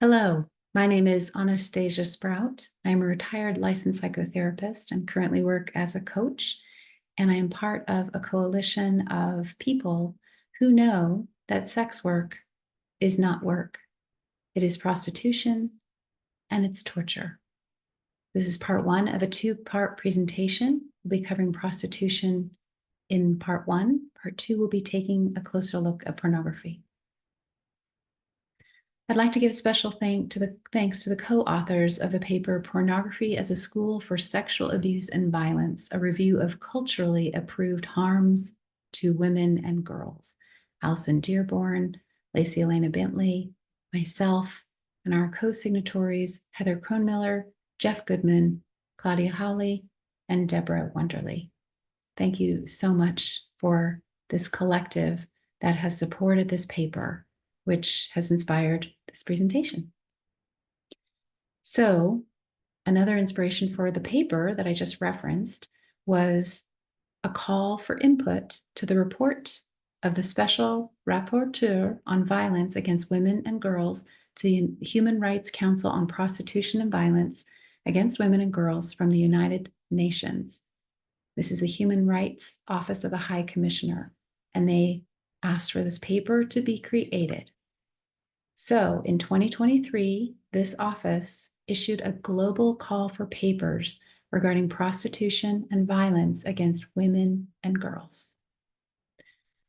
Hello, my name is Anastasia Sprout. I'm a retired licensed psychotherapist and currently work as a coach, and I am part of a coalition of people who know that sex work is not work. It is prostitution and it's torture. This is part one of a two-part presentation. We'll be covering prostitution in part one. Part two will be taking a closer look at pornography. I'd like to give special thanks to the co-authors of the paper Pornography as a School for Sexual Abuse and Violence, a review of culturally approved harms to women and girls. Alison Dearborn, Lacey Elena Bentley, myself, and our co-signatories, Heather Kronmiller, Jeff Goodman, Claudia Howley, and Deborah Wonderly. Thank you so much for this collective that has supported this paper, which has inspired this presentation. So another inspiration for the paper that I just referenced was a call for input to the report of the Special Rapporteur on Violence Against Women and Girls to the Human Rights Council on Prostitution and Violence Against Women and Girls from the United Nations. This is the Human Rights Office of the High Commissioner, and they asked for this paper to be created. So in 2023, this office issued a global call for papers regarding prostitution and violence against women and girls.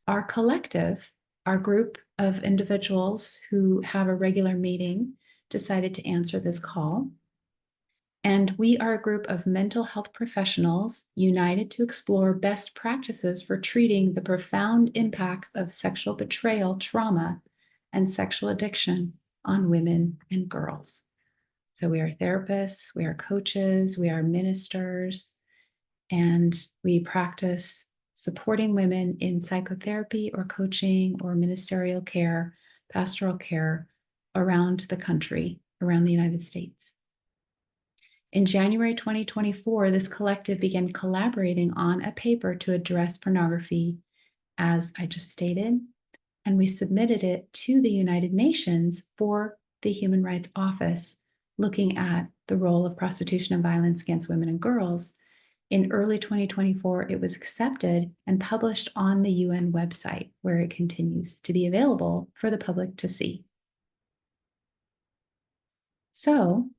Our collective, our group of individuals who have a regular meeting, decided to answer this call. And we are a group of mental health professionals united to explore best practices for treating the profound impacts of sexual betrayal, trauma, and sexual addiction on women and girls. So we are therapists, we are coaches, we are ministers, and we practice supporting women in psychotherapy or coaching or ministerial care, pastoral care around the country, around the United States. In January 2024, this collective began collaborating on a paper to address pornography, as I just stated, and we submitted it to the United Nations for the Human Rights Office, looking at the role of prostitution and violence against women and girls. In early 2024, it was accepted and published on the UN website, where it continues to be available for the public to see. So,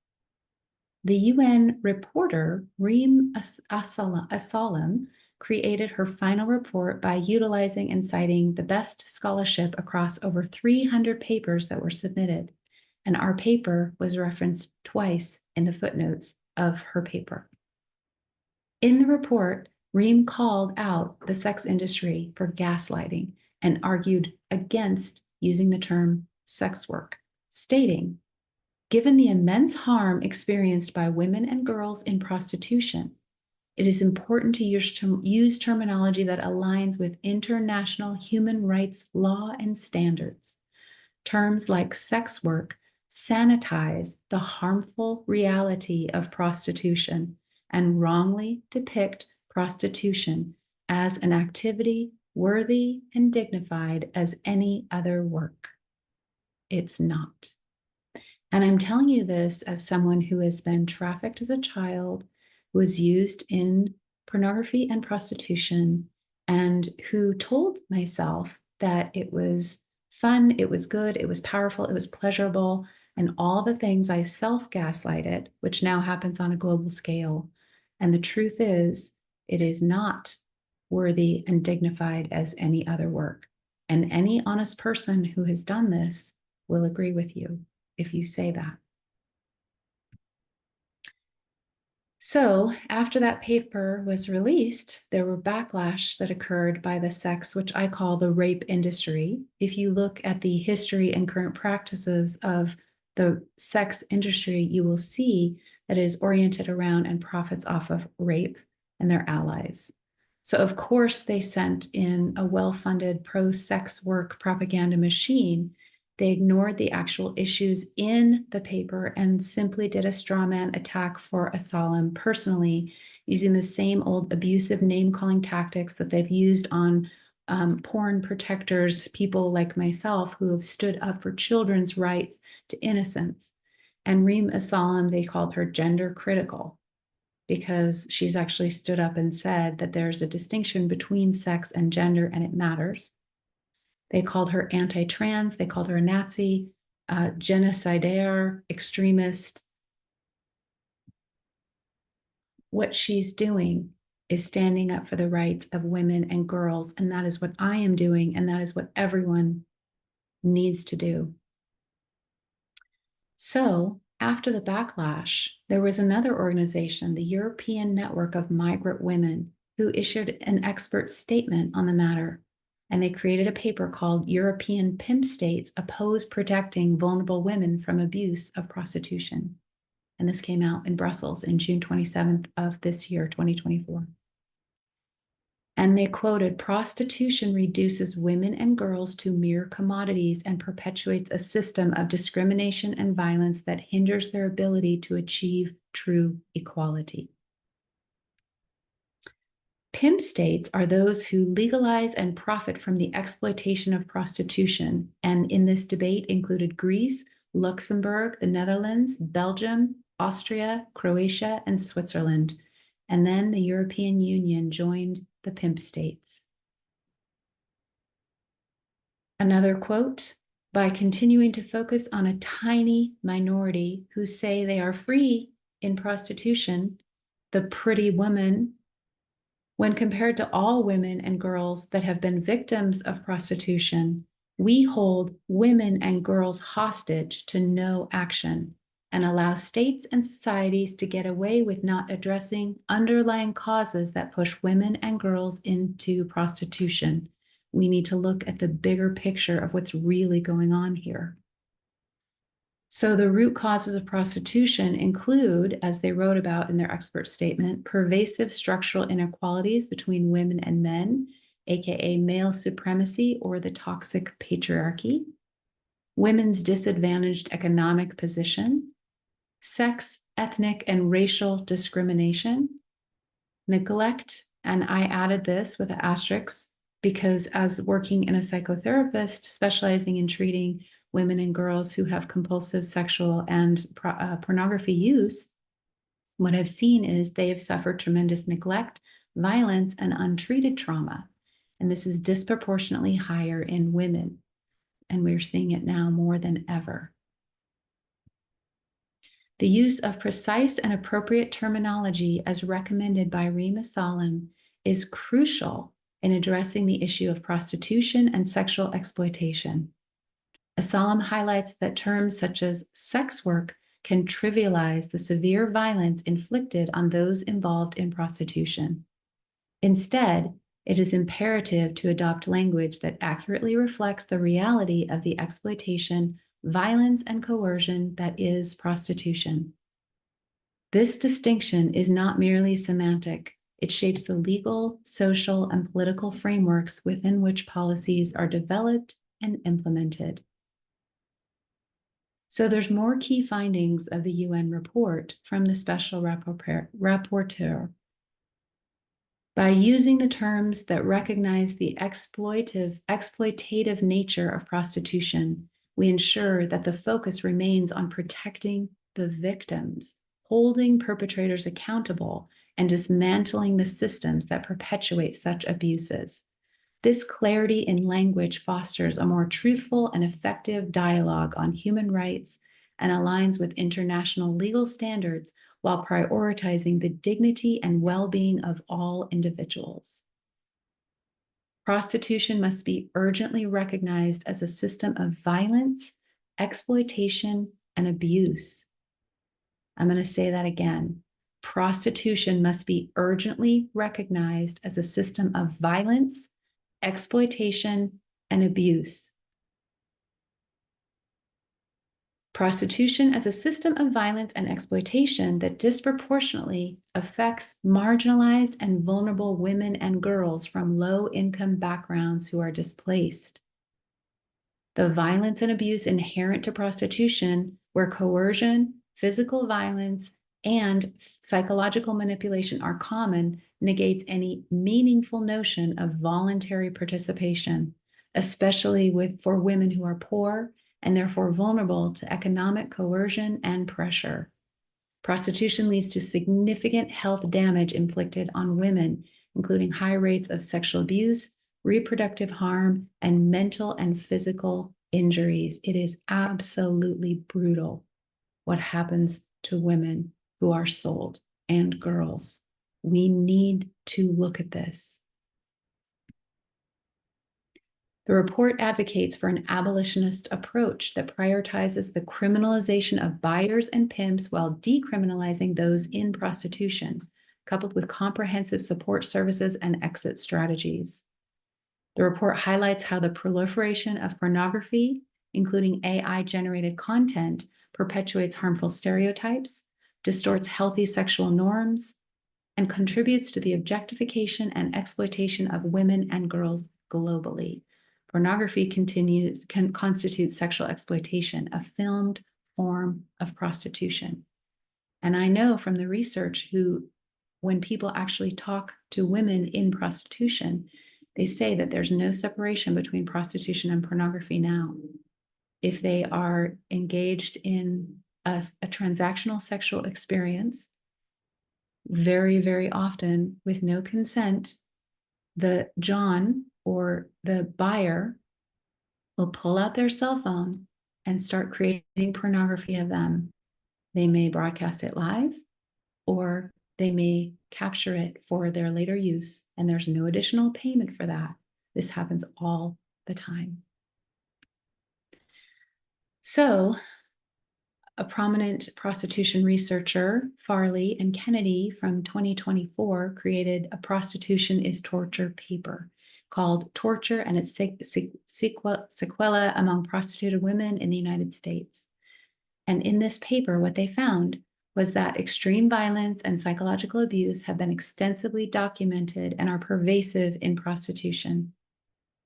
the UN reporter, Reem Assalam, created her final report by utilizing and citing the best scholarship across over 300 papers that were submitted, and our paper was referenced twice in the footnotes of her paper. In the report, Reem called out the sex industry for gaslighting and argued against using the term sex work, stating, "Given the immense harm experienced by women and girls in prostitution, it is important to use terminology that aligns with international human rights law and standards. Terms like sex work sanitize the harmful reality of prostitution and wrongly depict prostitution as an activity worthy and dignified as any other work. It's not." And I'm telling you this as someone who has been trafficked as a child, was used in pornography and prostitution, and who told myself that it was fun, it was good, it was powerful, it was pleasurable, and all the things I self-gaslighted, which now happens on a global scale. And the truth is, it is not worthy and dignified as any other work. And any honest person who has done this will agree with you if you say that. So after that paper was released, there were backlash that occurred by the sex, which I call the rape industry. If you look at the history and current practices of the sex industry, you will see that it is oriented around and profits off of rape and their allies. So of course they sent in a well-funded pro-sex work propaganda machine. They ignored the actual issues in the paper and simply did a straw man attack for Assalam personally, using the same old abusive name-calling tactics that they've used on porn protectors, people like myself who have stood up for children's rights to innocence. And Reem Assalam, they called her gender critical because she's actually stood up and said that there's a distinction between sex and gender and it matters. They called her anti-trans, they called her a Nazi, genocidaire, extremist. What she's doing is standing up for the rights of women and girls, and that is what I am doing, and that is what everyone needs to do. So after the backlash, there was another organization, the European Network of Migrant Women, who issued an expert statement on the matter. And they created a paper called European Pimp States Oppose Protecting Vulnerable Women from Abuse of Prostitution. And this came out in Brussels in June 27th of this year, 2024. And they quoted, prostitution reduces women and girls to mere commodities and perpetuates a system of discrimination and violence that hinders their ability to achieve true equality. Pimp states are those who legalize and profit from the exploitation of prostitution, and in this debate included Greece, Luxembourg, the Netherlands, Belgium, Austria, Croatia, and Switzerland. And then the European Union joined the pimp states. Another quote, by continuing to focus on a tiny minority who say they are free in prostitution, the pretty woman, when compared to all women and girls that have been victims of prostitution, we hold women and girls hostage to no action and allow states and societies to get away with not addressing underlying causes that push women and girls into prostitution. We need to look at the bigger picture of what's really going on here. So the root causes of prostitution include, as they wrote about in their expert statement, pervasive structural inequalities between women and men, aka male supremacy or the toxic patriarchy, women's disadvantaged economic position, sex, ethnic, and racial discrimination, neglect, and I added this with an asterisk because as working in a psychotherapist specializing in treating women and girls who have compulsive sexual and pornography use, what I've seen is they have suffered tremendous neglect, violence, and untreated trauma. And this is disproportionately higher in women. And we're seeing it now more than ever. The use of precise and appropriate terminology as recommended by Reem Assalam is crucial in addressing the issue of prostitution and sexual exploitation. Assalam highlights that terms such as sex work can trivialize the severe violence inflicted on those involved in prostitution. Instead, it is imperative to adopt language that accurately reflects the reality of the exploitation, violence, and coercion that is prostitution. This distinction is not merely semantic. It shapes the legal, social, and political frameworks within which policies are developed and implemented. So there's more key findings of the UN report from the Special Rapporteur. By using the terms that recognize the exploitative nature of prostitution, we ensure that the focus remains on protecting the victims, holding perpetrators accountable, and dismantling the systems that perpetuate such abuses. This clarity in language fosters a more truthful and effective dialogue on human rights and aligns with international legal standards while prioritizing the dignity and well-being of all individuals. Prostitution must be urgently recognized as a system of violence, exploitation, and abuse. I'm going to say that again. Prostitution must be urgently recognized as a system of violence, exploitation, and abuse. Prostitution as a system of violence and exploitation that disproportionately affects marginalized and vulnerable women and girls from low-income backgrounds who are displaced. The violence and abuse inherent to prostitution, where coercion, physical violence, and psychological manipulation are common, negates any meaningful notion of voluntary participation, especially for women who are poor and therefore vulnerable to economic coercion and pressure. Prostitution leads to significant health damage inflicted on women, including high rates of sexual abuse, reproductive harm, and mental and physical injuries. It is absolutely brutal what happens to women who are sold and girls. We need to look at this. The report advocates for an abolitionist approach that prioritizes the criminalization of buyers and pimps while decriminalizing those in prostitution, coupled with comprehensive support services and exit strategies. The report highlights how the proliferation of pornography, including AI-generated content, perpetuates harmful stereotypes, distorts healthy sexual norms, and contributes to the objectification and exploitation of women and girls globally. Pornography can constitute sexual exploitation, a filmed form of prostitution. And I know from the research when people actually talk to women in prostitution, they say that there's no separation between prostitution and pornography now. If they are engaged in a transactional sexual experience, very, very often with no consent, the John or the buyer will pull out their cell phone and start creating pornography of them. They may broadcast it live, or they may capture it for their later use, and there's no additional payment for that. This happens all the time. So, a prominent prostitution researcher, Farley and Kennedy from 2024, created a Prostitution is Torture paper called Torture and its Sequela Among Prostituted Women in the United States. And in this paper, what they found was that extreme violence and psychological abuse have been extensively documented and are pervasive in prostitution.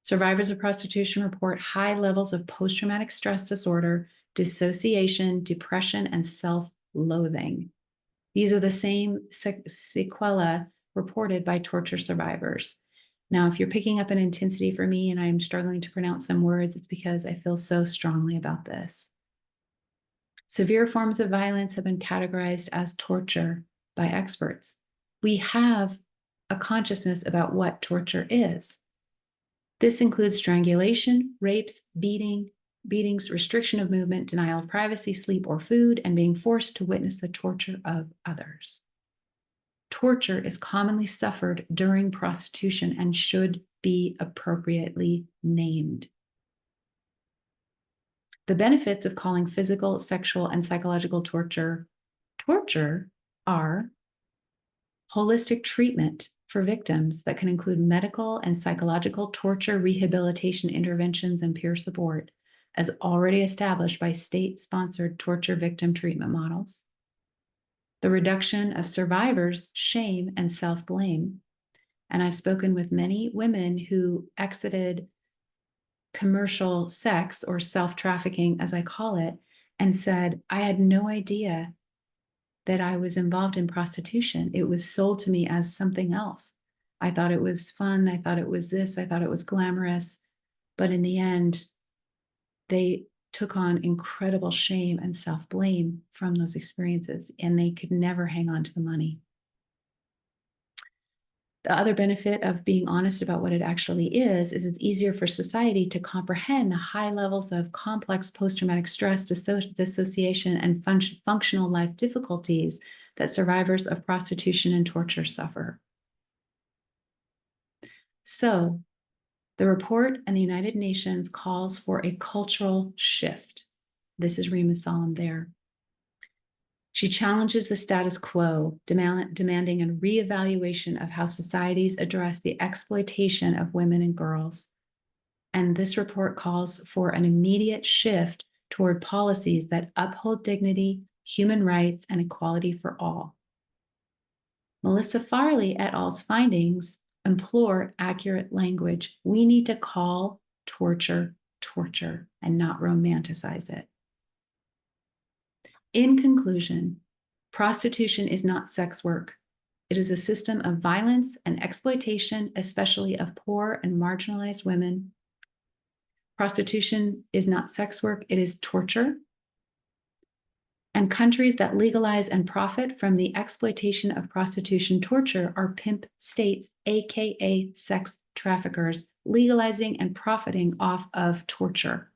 Survivors of prostitution report high levels of post-traumatic stress disorder, dissociation, depression, and self-loathing. These are the same sequelae reported by torture survivors. Now, if you're picking up an intensity for me and I'm struggling to pronounce some words, it's because I feel so strongly about this. Severe forms of violence have been categorized as torture by experts. We have a consciousness about what torture is. This includes strangulation, rapes, beatings, restriction of movement, denial of privacy, sleep, or food, and being forced to witness the torture of others. Torture is commonly suffered during prostitution and should be appropriately named. The benefits of calling physical, sexual, and psychological torture are holistic treatment for victims that can include medical and psychological torture rehabilitation interventions and peer support, as already established by state-sponsored torture victim treatment models. The reduction of survivors' shame and self-blame. And I've spoken with many women who exited commercial sex, or self-trafficking as I call it, and said, I had no idea that I was involved in prostitution. It was sold to me as something else. I thought it was fun. I thought it was this. I thought it was glamorous. But in the end, they took on incredible shame and self-blame from those experiences, and they could never hang on to the money. The other benefit of being honest about what it actually is it's easier for society to comprehend the high levels of complex post-traumatic stress, dissociation, and functional life difficulties that survivors of prostitution and torture suffer. So, the report and the United Nations calls for a cultural shift. This is Rima Salam there. She challenges the status quo, demanding a reevaluation of how societies address the exploitation of women and girls. And this report calls for an immediate shift toward policies that uphold dignity, human rights, and equality for all. Melissa Farley et al.'s findings implore accurate language. We need to call torture torture and not romanticize it. In conclusion, prostitution is not sex work. It is a system of violence and exploitation, especially of poor and marginalized women. Prostitution is not sex work, it is torture. And countries that legalize and profit from the exploitation of prostitution torture are pimp states, aka sex traffickers, legalizing and profiting off of torture.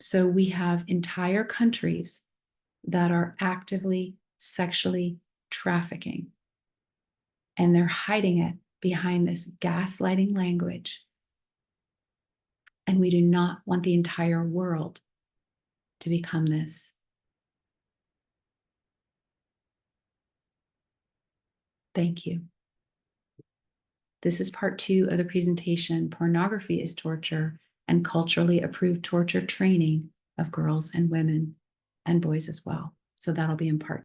So we have entire countries that are actively sexually trafficking, and they're hiding it behind this gaslighting language. And we do not want the entire world to become this. Thank you. This is part 2 of the presentation, Pornography is Torture, and Culturally Approved Torture Training of Girls and Women and Boys as well. So that'll be in part